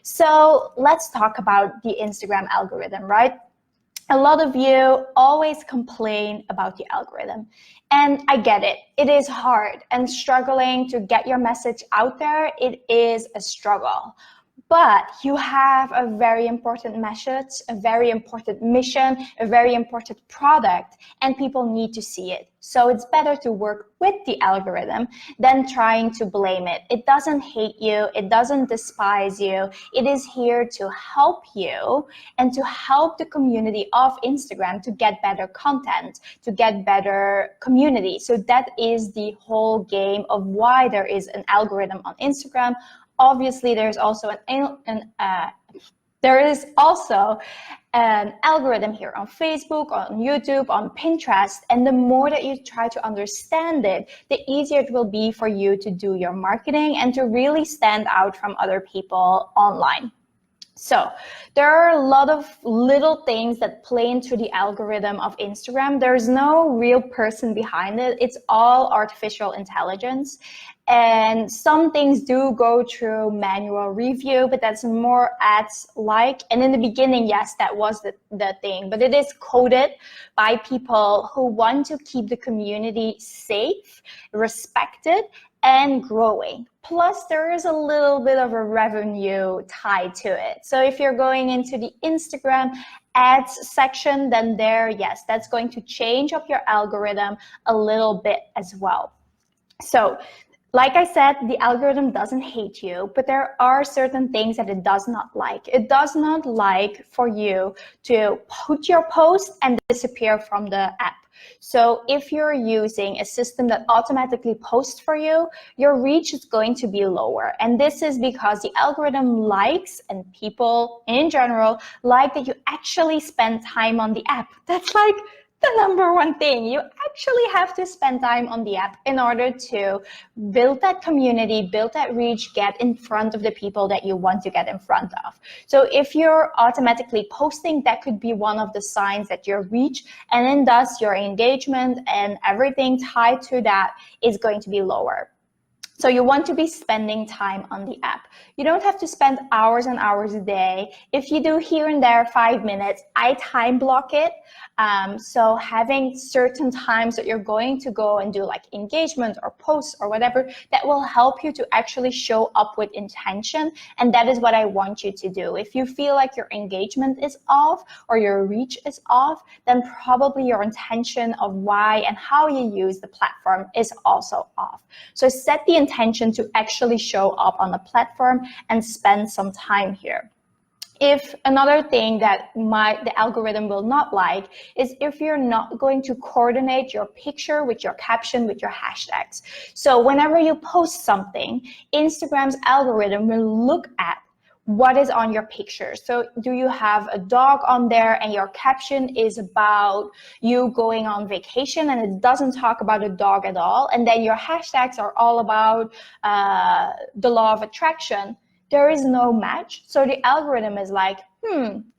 So let's talk about the Instagram algorithm, right? A lot of you always complain about the algorithm, and I get it. It is hard, and struggling to get your message out there, it is a struggle. But you have a very important message, a very important mission, a very important product, and people need to see it. So it's better to work with the algorithm than trying to blame it. It doesn't hate you. It doesn't despise you. It is here to help you and to help the community of Instagram to get better content, to get better community. So that is the whole game of why there is an algorithm on Instagram. Obviously, there's also an algorithm here on Facebook, on YouTube, on Pinterest, and the more that you try to understand it, the easier it will be for you to do your marketing and to really stand out from other people online. So there are a lot of little things that play into the algorithm of Instagram. There's no real person behind it. It's all artificial intelligence. And some things do go through manual review, but that's more ads-like. And in the beginning, yes, that was the thing. But it is coded by people who want to keep the community safe, respected, and growing. Plus, there is a little bit of a revenue tied to it. So if you're going into the Instagram ads section, then there, yes, that's going to change up your algorithm a little bit as well. So like I said, the algorithm doesn't hate you, but there are certain things that it does not like. It does not like for you to put your post and disappear from the app. So if you're using a system that automatically posts for you, your reach is going to be lower. And this is because the algorithm likes, and people in general like, that you actually spend time on the app. That's like the number one thing. You actually have to spend time on the app in order to build that community, build that reach, get in front of the people that you want to get in front of. So if you're automatically posting, that could be one of the signs that your reach, and then thus your engagement and everything tied to that is going to be lower. So you want to be spending time on the app. You don't have to spend hours and hours a day. If you do here and there 5 minutes, I time block it. So having certain times that you're going to go and do like engagement or posts or whatever, that will help you to actually show up with intention. And that is what I want you to do. If you feel like your engagement is off or your reach is off, then probably your intention of why and how you use the platform is also off. So set the intention to actually show up on the platform and spend some time here. If another thing that the algorithm will not like is if you're not going to coordinate your picture with your caption, with your hashtags. So whenever you post something, Instagram's algorithm will look at what is on your picture. So do you have a dog on there and your caption is about you going on vacation and it doesn't talk about a dog at all, and then your hashtags are all about the law of attraction? There is no match. So the algorithm is like,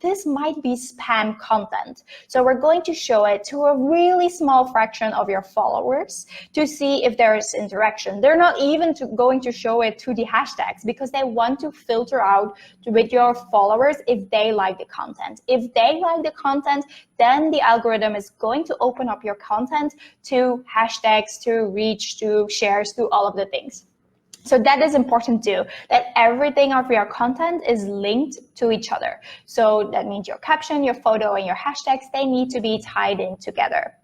this might be spam content. So we're going to show it to a really small fraction of your followers to see if there is interaction. They're not even going to show it to the hashtags because they want to filter out with your followers if they like the content. If they like the content, then the algorithm is going to open up your content to hashtags, to reach, to shares, to all of the things. So that is important too, that everything of your content is linked to each other. So that means your caption, your photo, and your hashtags, they need to be tied in together.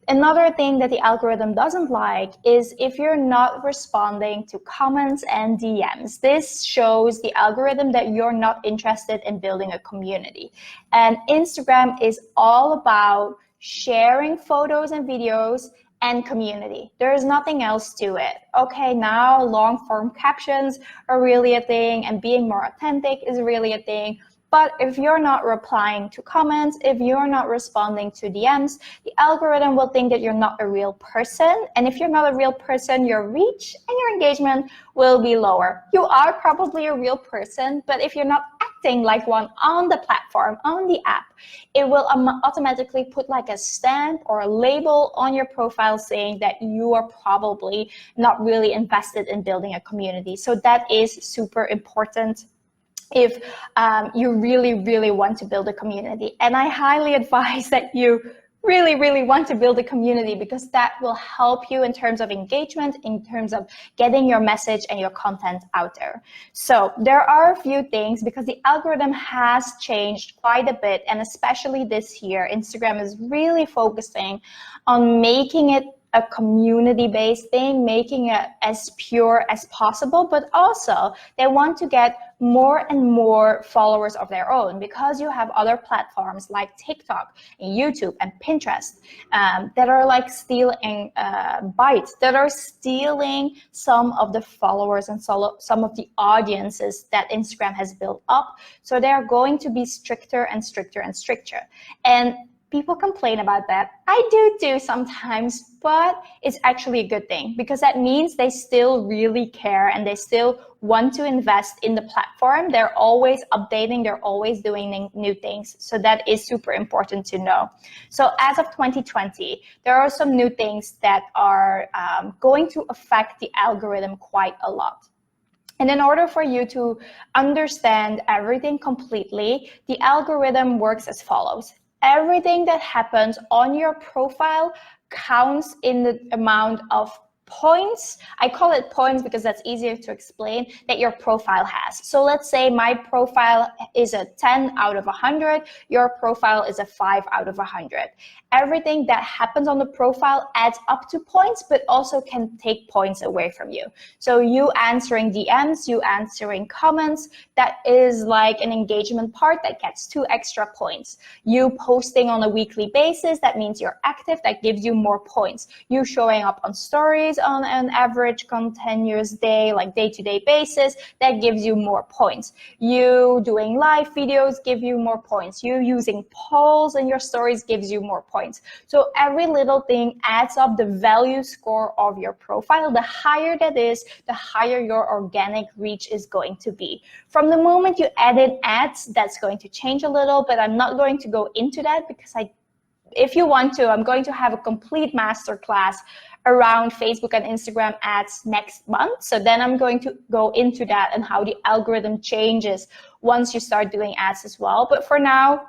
Another thing that the algorithm doesn't like is if you're not responding to comments and DMs. This shows the algorithm that you're not interested in building a community. And Instagram is all about sharing photos and videos and community. There is nothing else to it. Okay, now long form captions are really a thing and being more authentic is really a thing. But if you're not replying to comments, if you're not responding to DMs, the algorithm will think that you're not a real person. And if you're not a real person, your reach and your engagement will be lower. You are probably a real person, but if you're not acting like one on the platform, on the app, it will automatically put like a stamp or a label on your profile saying that you are probably not really invested in building a community. So that is super important if you really want to build a community. And I highly advise that you really want to build a community, because that will help you in terms of engagement, in terms of getting your message and your content out there. So there are a few things, because the algorithm has changed quite a bit, and especially this year, Instagram is really focusing on making it a community-based thing, making it as pure as possible, but also they want to get more and more followers of their own, because you have other platforms like TikTok and YouTube and Pinterest that are like stealing bites, that are stealing some of the followers and some of the audiences that Instagram has built up. So they are going to be stricter and stricter and stricter. And people complain about that. I do too sometimes, but it's actually a good thing, because that means they still really care and they still want to invest in the platform. They're always updating, they're always doing new things. So that is super important to know. So as of 2020, there are some new things that are going to affect the algorithm quite a lot. And in order for you to understand everything completely, the algorithm works as follows. Everything that happens on your profile counts in the amount of points. I call it points because that's easier to explain, that your profile has. So let's say my profile is a 10 out of 100, your profile is a 5 out of 100. Everything that happens on the profile adds up to points, but also can take points away from you. So you answering DMs, you answering comments, that is like an engagement part that gets 2 extra points. You posting on a weekly basis, that means you're active, that gives you more points. You showing up on stories on an average continuous day, like day-to-day basis, that gives you more points. You doing live videos give you more points. You using polls in your stories gives you more points. So every little thing adds up the value score of your profile. The higher that is, the higher your organic reach is going to be. From the moment you add in ads, that's going to change a little, but I'm not going to go into that, because if you want to, I'm going to have a complete masterclass around Facebook and Instagram ads next month. So then I'm going to go into that and how the algorithm changes once you start doing ads as well. But for now,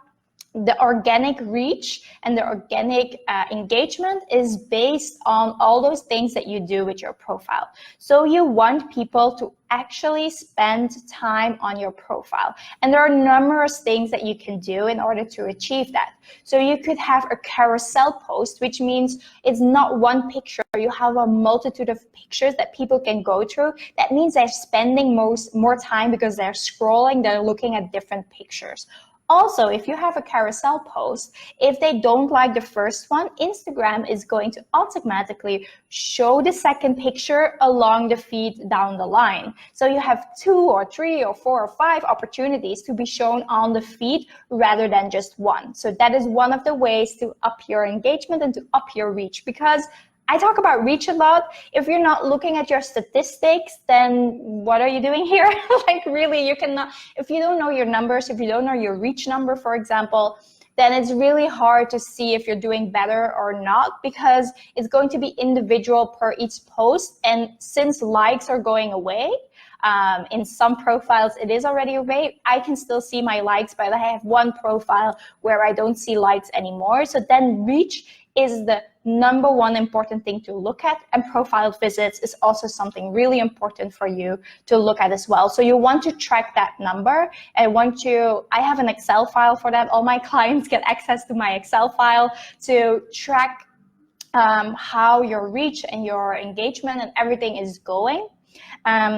the organic reach and the organic engagement is based on all those things that you do with your profile. So you want people to actually spend time on your profile. And there are numerous things that you can do in order to achieve that. So you could have a carousel post, which means it's not one picture. You have a multitude of pictures that people can go through. That means they're spending more time because they're scrolling, they're looking at different pictures. Also, if you have a carousel post, if they don't like the first one, Instagram is going to automatically show the second picture along the feed down the line. So you have 2 or 3 or 4 or 5 opportunities to be shown on the feed rather than just one. So that is one of the ways to up your engagement and to up your reach, because I talk about reach a lot. If you're not looking at your statistics, then what are you doing here? Like really, you cannot, if you don't know your numbers, if you don't know your reach number, for example, then it's really hard to see if you're doing better or not, because it's going to be individual per each post. And since likes are going away, in some profiles it is already away, I can still see my likes, but I have one profile where I don't see likes anymore. So then reach is the #1 important thing to look at, and profile visits is also something really important for you to look at as well. So you want to track that number, and I have an Excel file for that. All my clients get access to my Excel file to track how your reach and your engagement and everything is going.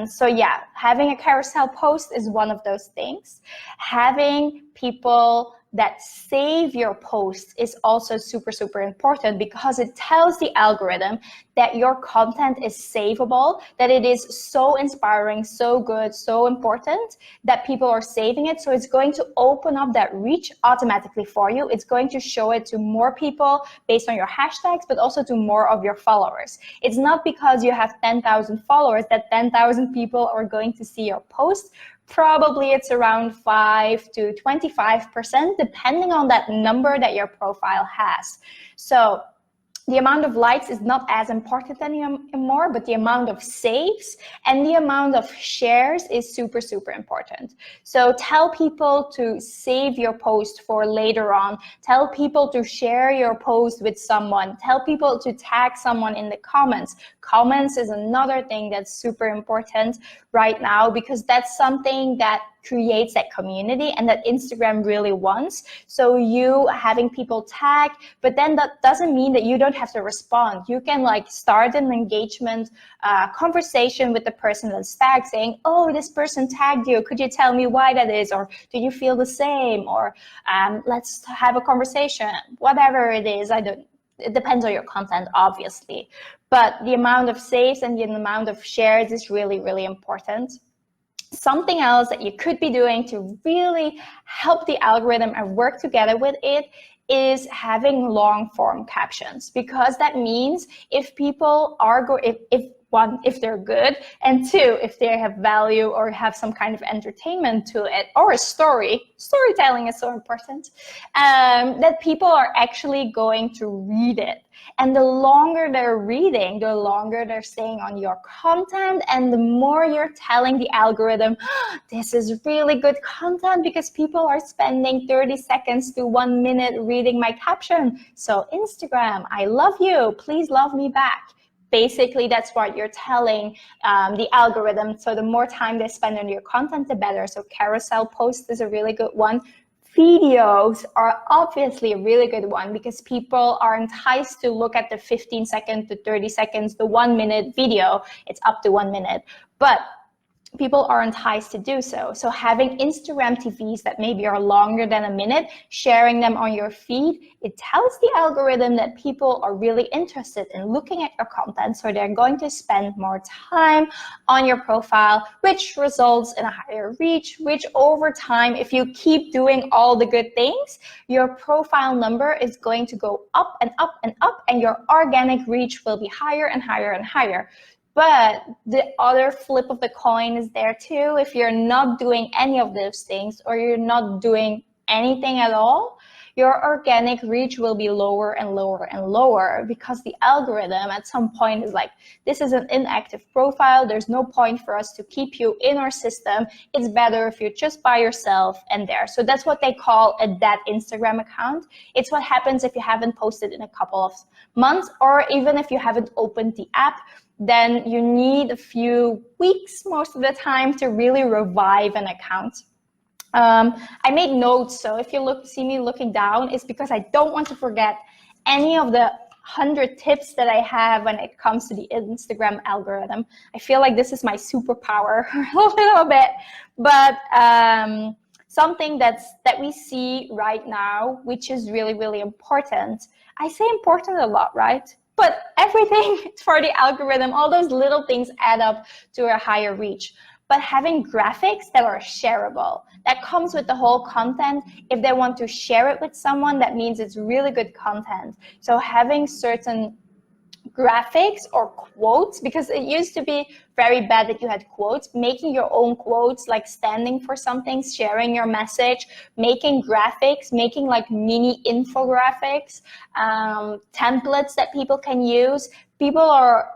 So yeah, having a carousel post is one of those things. Having people that save your posts is also super important, because it tells the algorithm that your content is savable, that it is so inspiring, so good, so important that people are saving it. So it's going to open up that reach automatically for you. It's going to show it to more people based on your hashtags, but also to more of your followers. It's not because you have 10,000 followers that 10,000 people are going to see your post. Probably it's around 5 to 25%, depending on that number that your profile has. So the amount of likes is not as important anymore, but the amount of saves and the amount of shares is super, super important. So tell people to save your post for later on. Tell people to share your post with someone. Tell people to tag someone in the comments. Comments is another thing that's super important right now, because that's something that creates that community and that Instagram really wants. So you having people tag, but then that doesn't mean that you don't have to respond. You can like start an engagement conversation with the person that's tagged, saying, oh, this person tagged you, could you tell me why that is, or do you feel the same, or let's have a conversation, whatever it is. It depends on your content, obviously, but the amount of saves and the amount of shares is really, really important. Something else that you could be doing to really help the algorithm and work together with it is having long form captions, because that means if people are if they're good, and two, if they have value or have some kind of entertainment to it, or a storytelling is so important, that people are actually going to read it. And the longer they're reading, the longer they're staying on your content, and the more you're telling the algorithm, oh, this is really good content because people are spending 30 seconds to 1 minute reading my caption. So Instagram, I love you, please love me back. Basically, that's what you're telling the algorithm. So the more time they spend on your content, the better. So carousel posts is a really good one. Videos are obviously a really good one, because people are enticed to look at the 15 seconds to 30 seconds, the 1 minute video. It's up to 1 minute, but people are enticed to do so. So having Instagram TVs that maybe are longer than a minute, sharing them on your feed, it tells the algorithm that people are really interested in looking at your content. So they're going to spend more time on your profile, which results in a higher reach, which over time, if you keep doing all the good things, your profile number is going to go up and up and up, and your organic reach will be higher and higher and higher. But the other flip of the coin is there too. If you're not doing any of those things, or you're not doing anything at all, your organic reach will be lower and lower and lower, because the algorithm at some point is like, this is an inactive profile. There's no point for us to keep you in our system. It's better if you're just by yourself and there. So that's what they call a dead Instagram account. It's what happens if you haven't posted in a couple of months, or even if you haven't opened the app. Then you need a few weeks most of the time to really revive an account. I made notes, so if you see me looking down, it's because I don't want to forget any of the 100 tips that I have when it comes to the Instagram algorithm. I feel like this is my superpower a little bit, but something that we see right now, which is really, really important. I say important a lot, right? But everything for the algorithm, all those little things add up to a higher reach. But having graphics that are shareable, that comes with the whole content. If they want to share it with someone, that means it's really good content. So having certain graphics or quotes, because it used to be very bad that you had quotes, making your own quotes, like standing for something, sharing your message, making graphics, making like mini infographics, templates that people can use. People are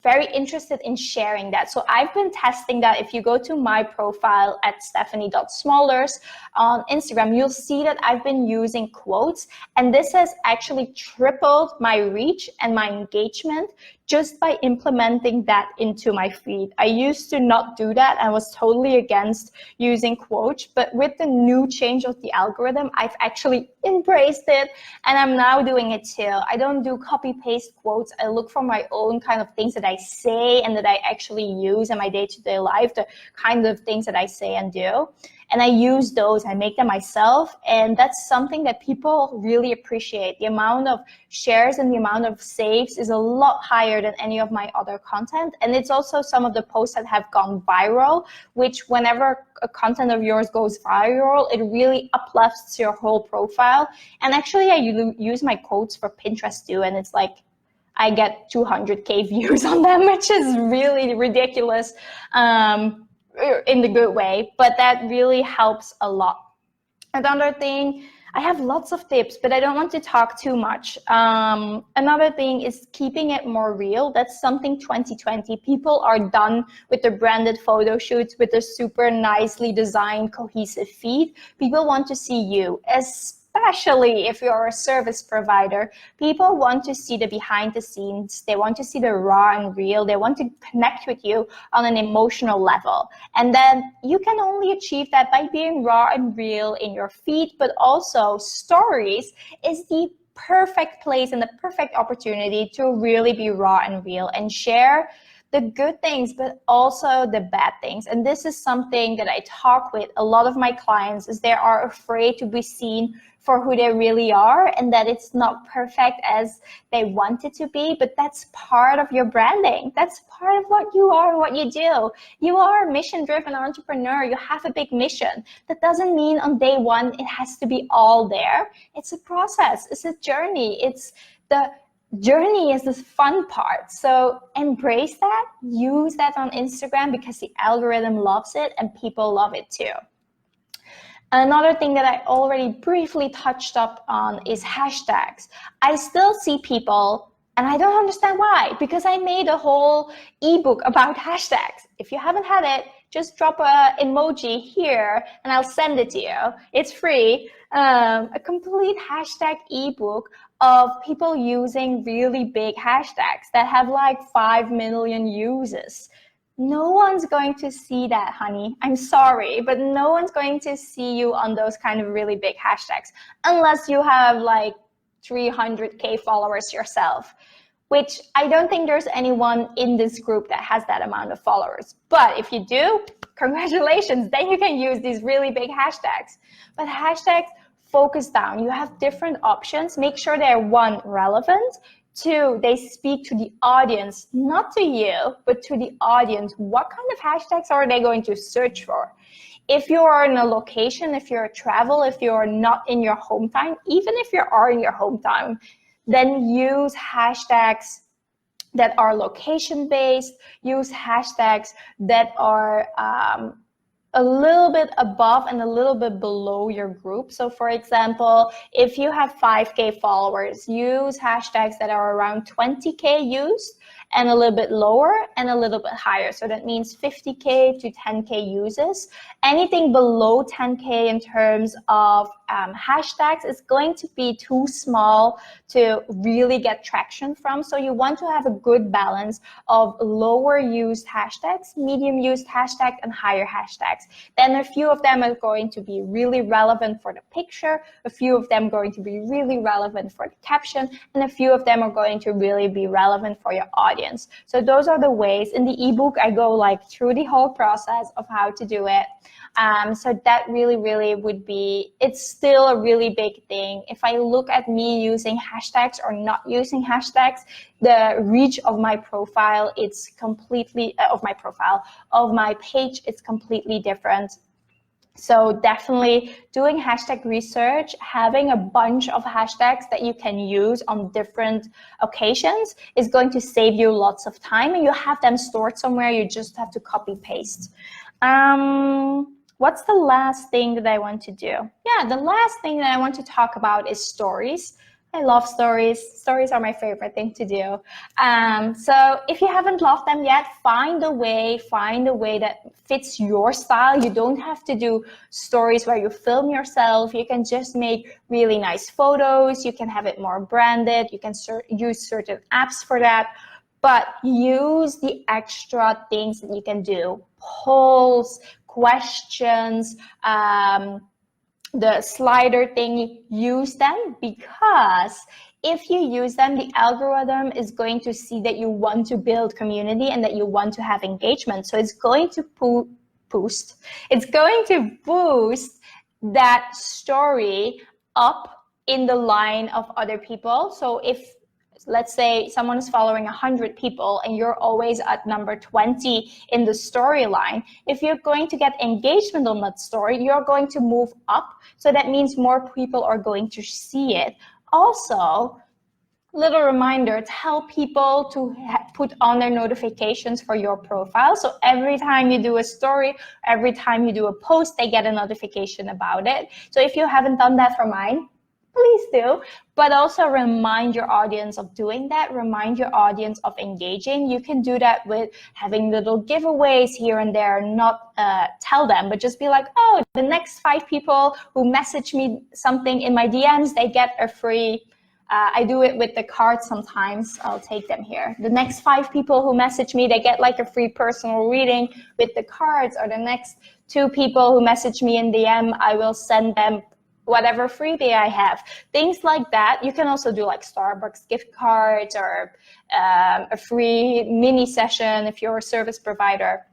very interested in sharing that. So I've been testing that. If you go to my profile at stephanie.smolders on Instagram, you'll see that I've been using quotes, and this has actually tripled my reach and my engagement just by implementing that into my feed. I used to not do that. I was totally against using quotes, but with the new change of the algorithm, I've actually embraced it, and I'm now doing it too. I don't do copy-paste quotes. I look for my own kind of things that I say and that I actually use in my day-to-day life, the kind of things that I say and do. And I use those, I make them myself, and that's something that people really appreciate. The amount of shares and the amount of saves is a lot higher than any of my other content. And it's also some of the posts that have gone viral, which whenever a content of yours goes viral, it really uplifts your whole profile. And actually I use my quotes for Pinterest too, and it's like, I get 200K views on them, which is really ridiculous. In the good way, but that really helps a lot. Another thing I have lots of tips, but I don't want to talk too much. Another thing is keeping it more real. That's something 2020. People are done with the branded photo shoots with the super nicely designed cohesive feed. People want to see you, especially if you're a service provider. People want to see the behind the scenes. They want to see the raw and real. They want to connect with you on an emotional level. And then you can only achieve that by being raw and real in your feed, but also stories is the perfect place and the perfect opportunity to really be raw and real and share the good things, but also the bad things. And this is something that I talk with a lot of my clients, is they are afraid to be seen for who they really are, and that it's not perfect as they want it to be, but that's part of your branding. That's part of what you are, what you do. You are a mission-driven entrepreneur. You have a big mission. That doesn't mean on day one it has to be all there. It's a process. It's a journey. It's the journey is the fun part. So embrace that, use that on Instagram because the algorithm loves it and people love it too. Another thing that I already briefly touched up on is hashtags. I still see people, and I don't understand why, because I made a whole ebook about hashtags. If you haven't had it, just drop a emoji here and I'll send it to you. It's free. A complete hashtag ebook of people using really big hashtags that have like 5 million uses. No one's going to see that, honey. I'm sorry, but no one's going to see you on those kind of really big hashtags unless you have like 300K followers yourself, which I don't think there's anyone in this group that has that amount of followers. But if you do, congratulations, then you can use these really big hashtags. But hashtags, focus down. You have different options. Make sure they're, one, relevant. Two, they speak to the audience, not to you, but to the audience. What kind of hashtags are they going to search for? If you're in a location, if you're travel, if you're not in your hometown, even if you are in your hometown, then use hashtags that are location-based. Use hashtags that are a little bit above and a little bit below your group. So for example, if you have 5K followers, use hashtags that are around 20K used and a little bit lower and a little bit higher. So that means 50K to 10K uses. Anything below 10K in terms of hashtags is going to be too small to really get traction from. So you want to have a good balance of lower used hashtags, medium used hashtags, and higher hashtags. Then a few of them are going to be really relevant for the picture, a few of them going to be really relevant for the caption, and a few of them are going to really be relevant for your audience. So those are the ways. In the ebook, I go like through the whole process of how to do it. So that really would be, it's still a really big thing. If I look at me using hashtags or not using hashtags, the reach of my profile, it's completely, of my page, it's completely different. So definitely doing hashtag research, having a bunch of hashtags that you can use on different occasions is going to save you lots of time, and you have them stored somewhere. You just have to copy paste. What's the last thing that I want to do? Yeah, the last thing that I want to talk about is stories. I love stories. Stories are my favorite thing to do. So if you haven't loved them yet, find a way that fits your style. You don't have to do stories where you film yourself. You can just make really nice photos. You can have it more branded. You can use certain apps for that. But use the extra things that you can do. Polls, questions, the slider thing, use them, because if you use them, the algorithm is going to see that you want to build community and that you want to have engagement. So it's going to boost that story up in the line of other people. So if, let's say someone is following 100 people and you're always at number 20 in the storyline, if you're going to get engagement on that story, you're going to move up. So that means more people are going to see it. Also, Little reminder, tell people to put on their notifications for your profile. So every time you do a story, every time you do a post, they get a notification about it. So if you haven't done that for mine, please do. But also remind your audience of doing that. Remind your audience of engaging. You can do that with having little giveaways here and there, not tell them, but just be like, oh, the next 5 people who message me something in my DMs, they get a free I do it with the cards sometimes. I'll take them here. The next 5 people who message me, they get like a free personal reading with the cards, or the next 2 people who message me in DM, I will send them whatever freebie I have. Things like that. You can also do like Starbucks gift cards, or a free mini session if you're a service provider.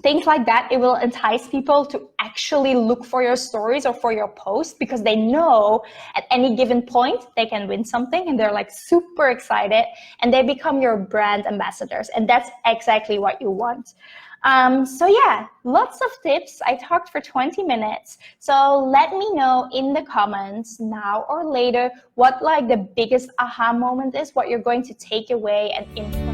Things like that. It will entice people to actually look for your stories or for your post, because they know at any given point they can win something, and they're like super excited, and they become your brand ambassadors. And that's exactly what you want. So yeah, lots of tips. I talked for 20 minutes. So let me know in the comments now or later what like the biggest aha moment is, what you're going to take away and implement